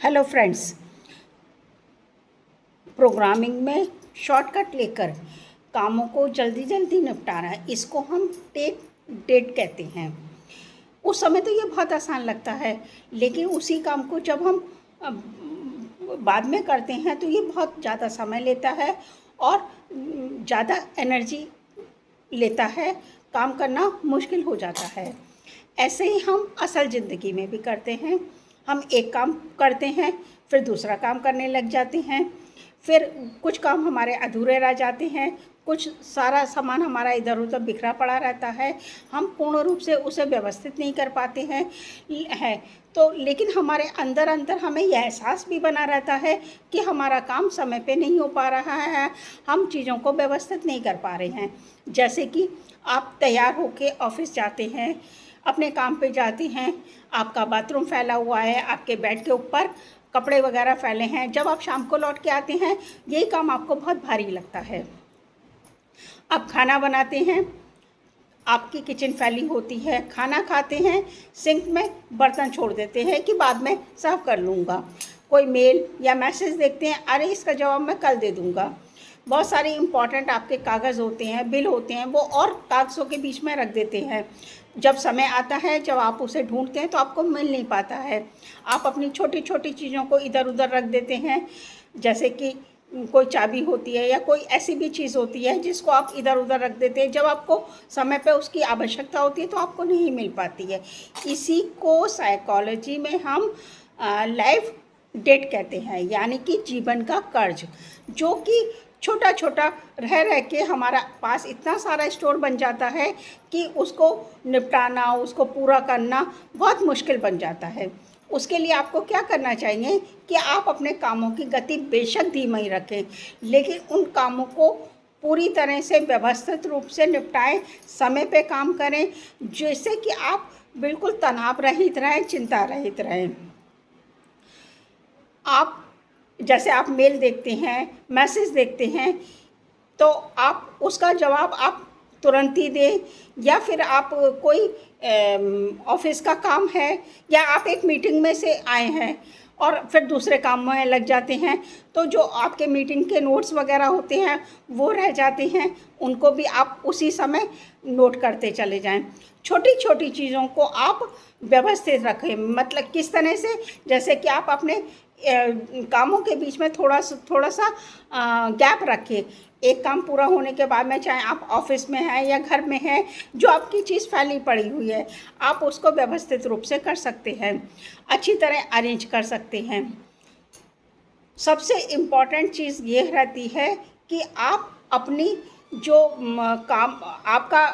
Hello friends, programming में shortcut लेकर कामों को जल्दी जल्दी निपटाना, इसको हम टेक डेट कहते हैं। उस समय तो ये बहुत आसान लगता है, लेकिन उसी काम को जब हम बाद में करते हैं तो ये बहुत ज़्यादा समय लेता है और ज़्यादा एनर्जी लेता है, काम करना मुश्किल हो जाता है। ऐसे ही हम असल ज़िंदगी में भी करते हैं। हम एक काम करते हैं, फिर दूसरा काम करने लग जाते हैं, फिर कुछ काम हमारे अधूरे रह जाते हैं, कुछ सारा सामान हमारा इधर उधर बिखरा पड़ा रहता है, हम पूर्ण रूप से उसे व्यवस्थित नहीं कर पाते हैं तो लेकिन हमारे अंदर अंदर हमें यह एहसास भी बना रहता है कि हमारा काम समय पे नहीं हो पा रहा है, हम चीज़ों को व्यवस्थित नहीं कर पा रहे हैं। जैसे कि आप तैयार होके ऑफिस जाते हैं, अपने काम पे जाते हैं, आपका बाथरूम फैला हुआ है, आपके बेड के ऊपर कपड़े वगैरह फैले हैं। जब आप शाम को लौट के आते हैं, यही काम आपको बहुत भारी लगता है। आप खाना बनाते हैं, आपकी किचन फैली होती है, खाना खाते हैं, सिंक में बर्तन छोड़ देते हैं कि बाद में साफ़ कर लूँगा। कोई मेल या मैसेज देखते हैं, अरे इसका जवाब मैं कल दे दूँगा। बहुत सारे इम्पॉर्टेंट आपके कागज़ होते हैं, बिल होते हैं, वो और कागज़ों के बीच में रख देते हैं। जब समय आता है, जब आप उसे ढूंढते हैं तो आपको मिल नहीं पाता है। आप अपनी छोटी छोटी चीज़ों को इधर उधर रख देते हैं, जैसे कि कोई चाबी होती है या कोई ऐसी भी चीज़ होती है जिसको आप इधर उधर रख देते हैं। जब आपको समय पे उसकी आवश्यकता होती है तो आपको नहीं मिल पाती है। इसी को साइकोलॉजी में हम लाइफ डेट कहते हैं, यानी कि जीवन का कर्ज, जो कि छोटा छोटा रह के हमारा पास इतना सारा स्टोर बन जाता है कि उसको निपटाना, उसको पूरा करना बहुत मुश्किल बन जाता है। उसके लिए आपको क्या करना चाहिए कि आप अपने कामों की गति बेशक धीमी रखें, लेकिन उन कामों को पूरी तरह से व्यवस्थित रूप से निपटाएं, समय पे काम करें, जिससे कि आप बिल्कुल तनाव रहित रहें, चिंता रहित रहें। आप जैसे आप मेल देखते हैं, मैसेज देखते हैं, तो आप उसका जवाब आप तुरंत ही दें, या फिर आप कोई ऑफिस का काम है या आप एक मीटिंग में से आए हैं और फिर दूसरे काम में लग जाते हैं, तो जो आपके मीटिंग के नोट्स वगैरह होते हैं वो रह जाते हैं, उनको भी आप उसी समय नोट करते चले जाएं। छोटी छोटी चीज़ों को आप व्यवस्थित रखें, मतलब किस तरह से, जैसे कि आप अपने कामों के बीच में थोड़ा सा गैप रखें। एक काम पूरा होने के बाद में, चाहे आप ऑफिस में हैं या घर में हैं, जो आपकी चीज़ फैली पड़ी हुई है, आप उसको व्यवस्थित रूप से कर सकते हैं, अच्छी तरह अरेंज कर सकते हैं। सबसे इम्पॉर्टेंट चीज़ ये रहती है कि आप अपनी जो काम, आपका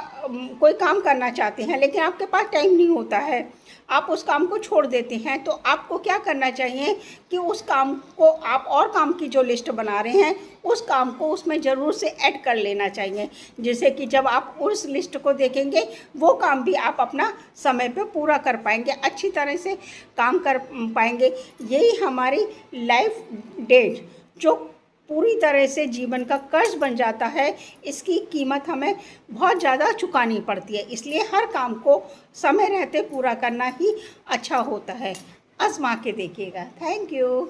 कोई काम करना चाहते हैं लेकिन आपके पास टाइम नहीं होता है, आप उस काम को छोड़ देते हैं, तो आपको क्या करना चाहिए कि उस काम को आप और काम की जो लिस्ट बना रहे हैं उस काम को उसमें ज़रूर से ऐड कर लेना चाहिए, जिससे कि जब आप उस लिस्ट को देखेंगे वो काम भी आप अपना समय पे पूरा कर पाएंगे, अच्छी तरह से काम कर पाएंगे। यही हमारी लाइफ डेट, जो पूरी तरह से जीवन का कर्ज बन जाता है, इसकी कीमत हमें बहुत ज़्यादा चुकानी पड़ती है। इसलिए हर काम को समय रहते पूरा करना ही अच्छा होता है। आज़मा के देखिएगा। Thank you.